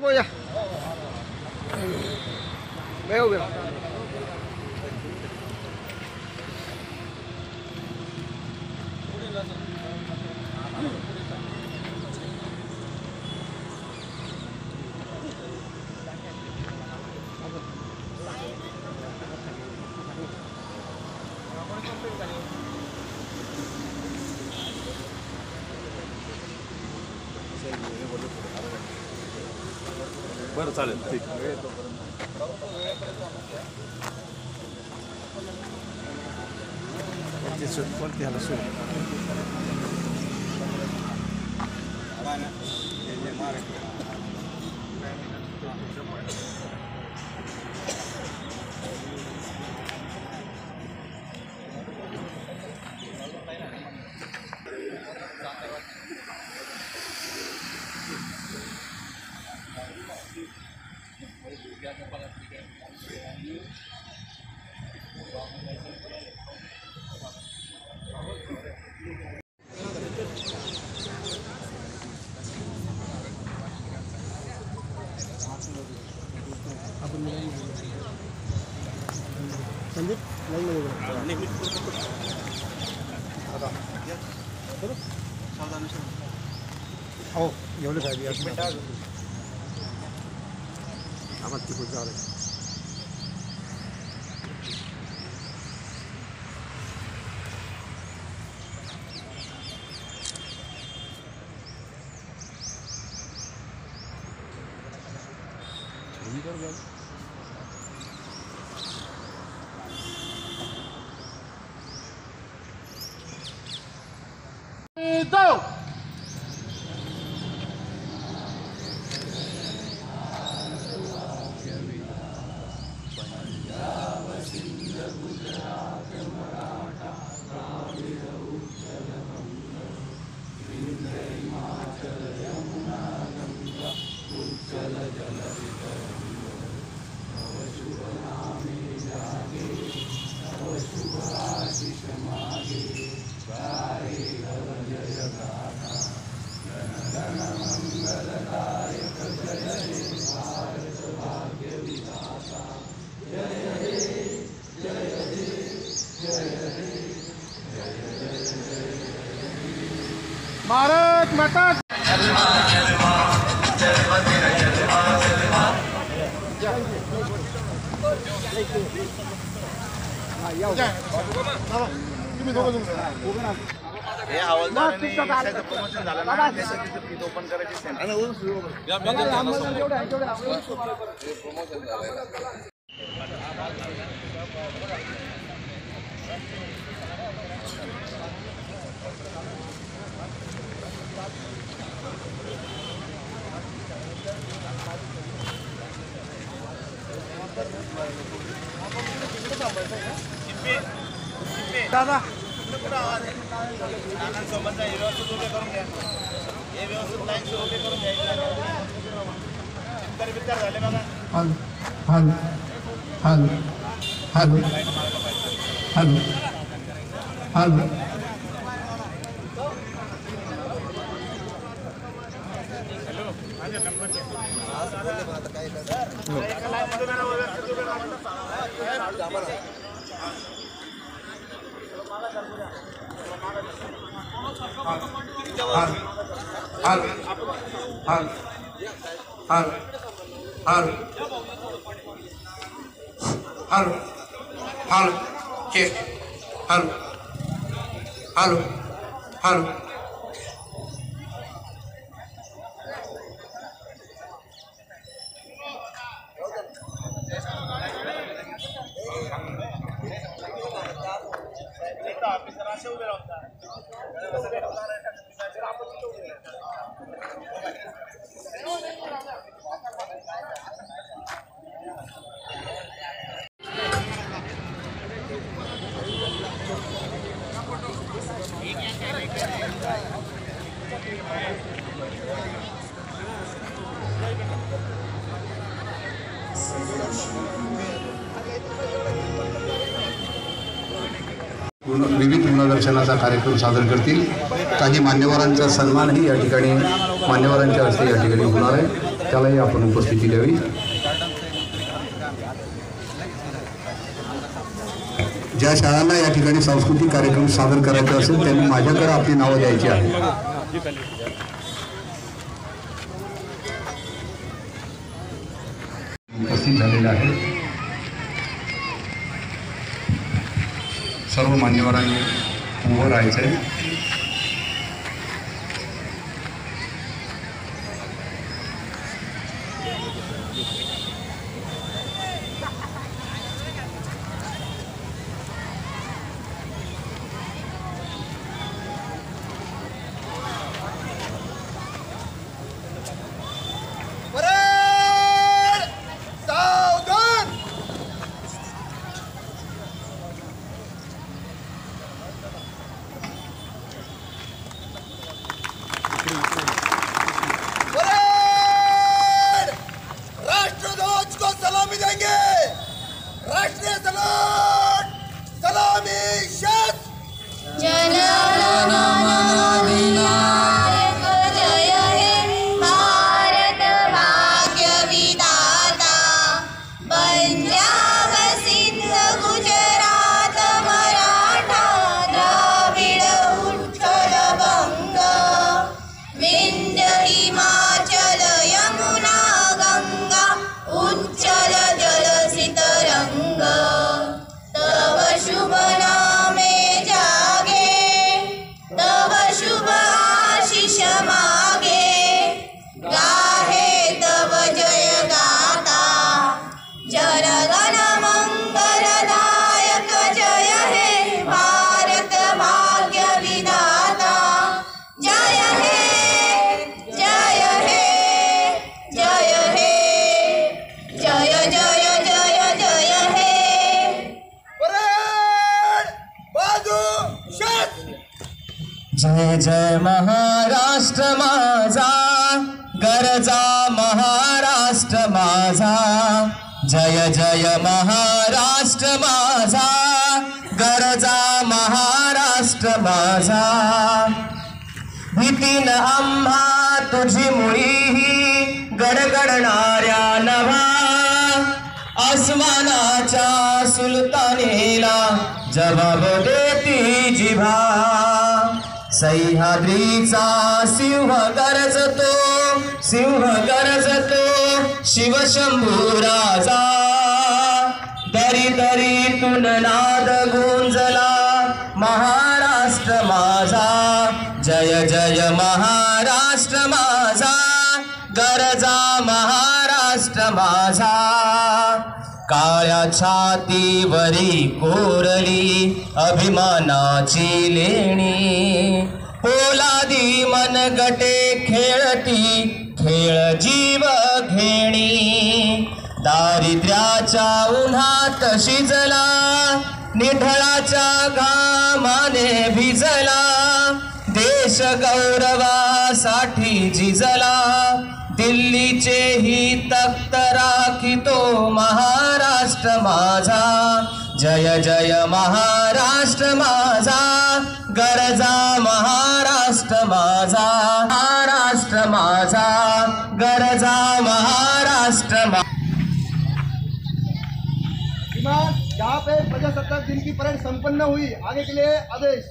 बोया मैं हो गया बरं चालेल ठीक कोणती ह्याला सुरू संदीप नहीं हो एवढं झाली आम्हाला तिकडे जावं लागेल भारत माता हे हवालदार प्रमोशन झालं ना त्यासाठी ओपन करायची प्रमोशन झालं दादा नानांसोबतचा हे व्यवस्थित उभे करून घ्या हे व्यवस्थित लाईन उभे करून घ्या बित्तर झाले बघा हल हल हल हल हल हल हल हल हल हल हल हल चेस्ट हल हल हल विविध गुणदर्शनाचा कार्यक्रम सादर करतील. काही मान्यवरांचा सन्मानही या ठिकाणी मान्यवरांच्या हस्ते या ठिकाणी होणार आहे. त्यालाही आपण उपस्थिती द्यावी. ज्या शाळांना या ठिकाणी सांस्कृतिक कार्यक्रम सादर करायचा असेल त्यांनी माझ्याकडे आपली नावं द्यायची आहे. उपस्थित झालेले आहेत. सर्व मान्यवरांनी उभं राहायचं आहे. राष्ट्रध्वज को सलामी देंगे. राष्ट्रीय सलाम सलामी शत. जय हे भारत भाग्य विधाता. पंजाब सिंध गुजरात मराठा द्राविड उत्कल बंग. विंध्य हिमाचल यमुना गंगा उच्चल जलसित रंग. तव शुभ नामे जागे तव शुभ आशीष मागे. गाहे तव जय गाता जनगण मंगलदायक. जय हे भारत भाग्य विधाता. जय हे जय हे जय हे जय जय जय जय हे. परेड बाजू शत. जय जय महाराष्ट्र माझा गरजा महाराष्ट्र माझा. जय जय महाराष्ट्र माझा गरजा महाराष्ट्र माझा. भीतीन आम्हा तुझी मुळीही गडगडणाऱ्या नभा. आसमानाच्या सुलतानेला जबाब देती जिभा. सह्याद्रीचा सिंह गरजतो सिंह गरजतो शिवशंभू राजा. दरी दरीतून नाद गुंजला महाराष्ट्र माझा. जय जय महाराष्ट्र माझा गरजा महाराष्ट्र माझा. काळ्या छातीवरी कोरली अभिमानाची लेणी. पोलादी मनगटे खेळती खेळ जीव घेणी. दारिद्र्याच्या उन्हात शिजला निढळाच्या घामाने भिजला. देश गौरवासाठी झिजला. दिल्लीचे ही तख्त राखितो महाराष्ट्र माझा. जय जय महाराष्ट्र माझा गरजा महाराष्ट्र माझा. महाराष्ट्र माझा गरजा महाराष्ट्र माझा. यहाँ पे प्रजासत्ताक दिन की परेड संपन्न हुई. आगे के लिए आदेश.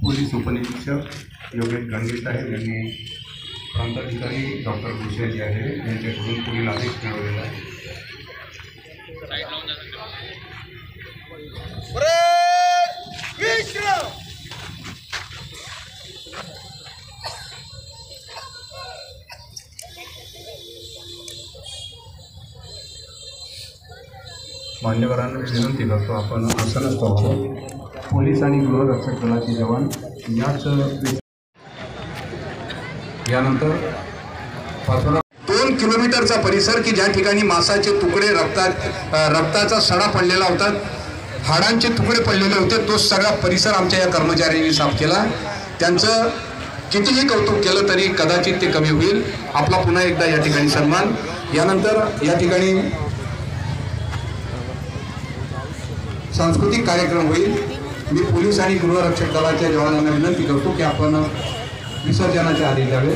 पोलीस उपनिरीक्षक योगेश गंगेश साहेब यांनी प्रांताधिकारी डॉक्टर भूषण जे आहे यांच्याकडून पुढील आदेश मिळवलेला आहे. परेड विश्राम. मान्यवरांना विनंती करतो आपण आसनच पाहू. पोलीस आणि गृहरक्षक दलाचे जवान याच यानंतर 2 किलोमीटरचा परिसर की ज्या ठिकाणी मांसाचे तुकडे रक्ताचा सडा पडलेला होता, हाडांचे तुकडे पडलेले होते, तो सगळा परिसर आमच्या या कर्मचाऱ्यांनी साफ केला. त्यांचं कितीही कौतुक केलं तरी कदाचित ते कमी होईल. आपला पुन्हा एकदा या ठिकाणी सन्मान. यानंतर या ठिकाणी सांस्कृतिक कार्यक्रम होईल. मी पोलीस आणि गृहरक्षक दलाच्या जवानांना विनंती करतो की आपण विसर्जनाच्या आधी द्यावे.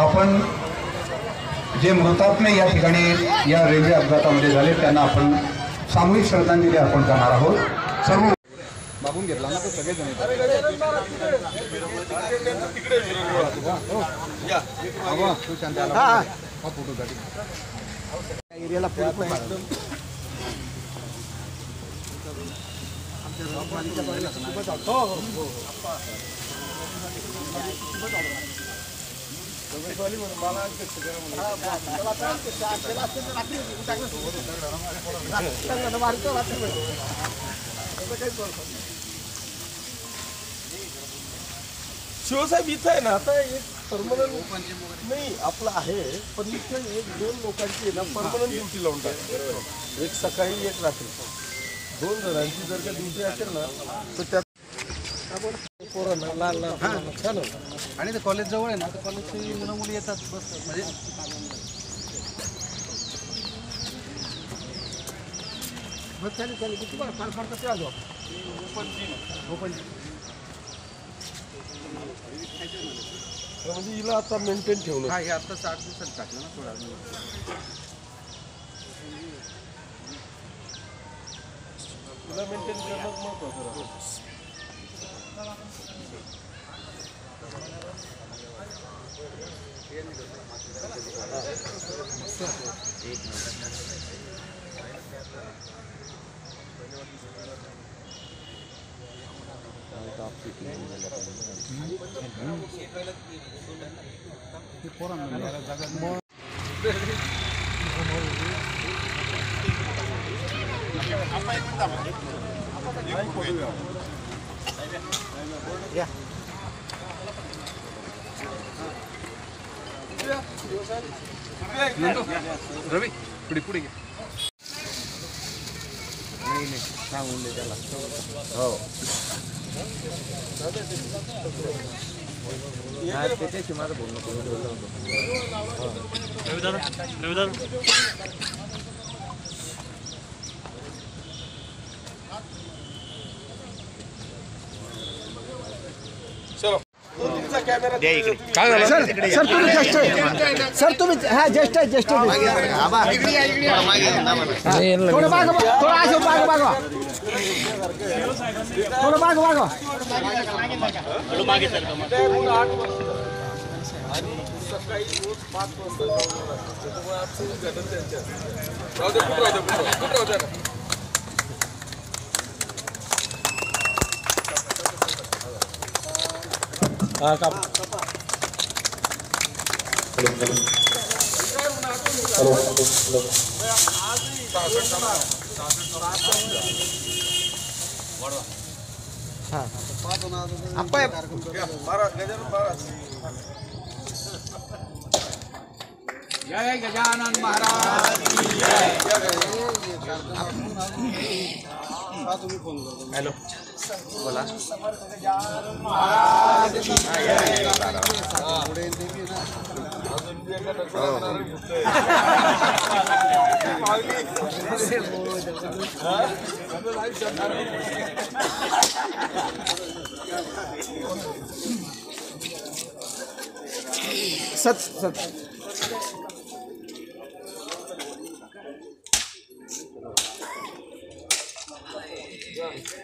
आपण जे मृतात्मे या ठिकाणी या रेल्वे अपघातामध्ये झाले त्यांना आपण सामूहिक श्रद्धांजली अर्पण करणार आहोत. सर्व बाबून घेतला ना तो सगळेजण एरियाला शिवसाहेब इथं आहे ना आता एक परमनंट नाही आपलं आहे पण इथं एक दोन लोकांची ना परमनंट ड्युटी लावून टाकतात. एक सकाळी एक रात्री 2 जणांची जर का ड्युटी असेल ना तर त्या पोरांना लहान लहान छान आणि ते कॉलेज जवळ आहे ना तर कॉलेजची मुलं मुली येतात बस म्हणजे चालेल किती बरं फार फार कसं आलो म्हणजे हिला आता मेंटेन ठेवलं. हा हे आता 8 दिवसात टाकलं ना थोडा तिला मेंटेन करणं महत्त्वाचं. रवी पुढे पुढे घे. नाही सांगून दे त्याला. हो त्याच्याशी माझं बोलणं चलो कॅमेरा काय झालं सर सर तुम्ही हा ज्येष्ठ थोडं मागं थोडं असं मागं मागवा थोडं मागं मागवा आणि सकाळी रोज 5 वाजता त्याच्यामुळे आज घडण त्यांच्या राहू दे. हा का जय गजानन महाराज की जय. हॅलो बोला. सत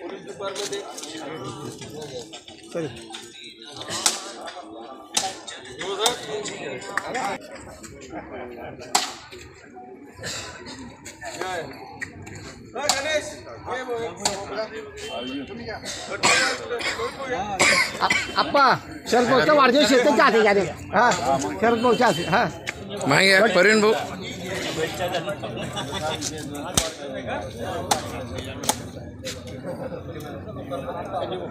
पोलीस डिपार्टमेंट गणेश आप्पा शरद भाऊचा वाढदिवस येतो का आधी गाडी हा शरद भाऊच्या आधी हा मागे परिण भाऊ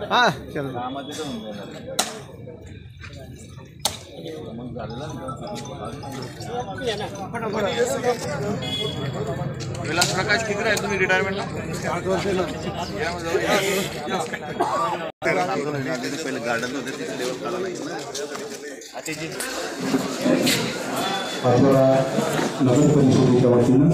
हा चल विलास प्रकाश किती आहे तुम्ही रिटायरमेंटला पहिले गार्डन होते तिथे लेवल काढा नाही पाचोरा नगर परिषदेच्या वतीनं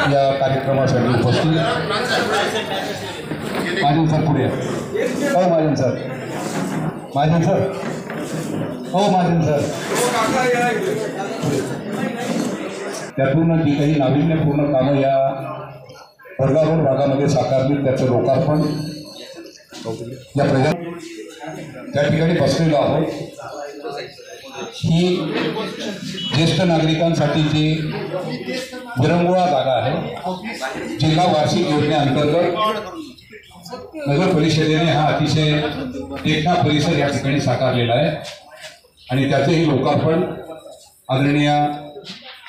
या कार्यक्रमासाठी उपस्थित महाजन सर पुढे हो महाजन सर हो महाजन सर त्यातून जी काही नाविन्यपूर्ण कामं या वर्गारोड भागामध्ये साकारली त्याचं लोकार्पण या त्या ठिकाणी बसलेलो आहोत. ही ज्येष्ठ नागरिकांसाठी जी विरंगुळा जागा आहे जिल्हा वार्षिक योजनेअंतर्गत नगर परिषदेने हा अतिशय देखणा परिसर या ठिकाणी साकारलेला आहे आणि त्याचेही लोकार्पण आदरणीय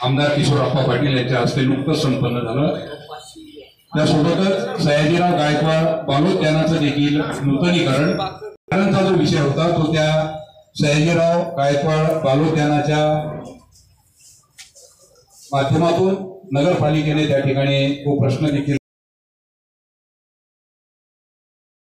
आमदार किशोरप्पा पाटील यांच्या हस्ते नुकतंच संपन्न झालं. त्यासोबतच सयाजीराव गायकवाड बालोद्यानाचं देखील नूतनीकरण त्यानंतर जो विषय होता तो त्या सयाजीराव गायकवाड बालोद्यानाच्या माध्यमातून नगरपालिकेने त्या ठिकाणी तो प्रश्न देखील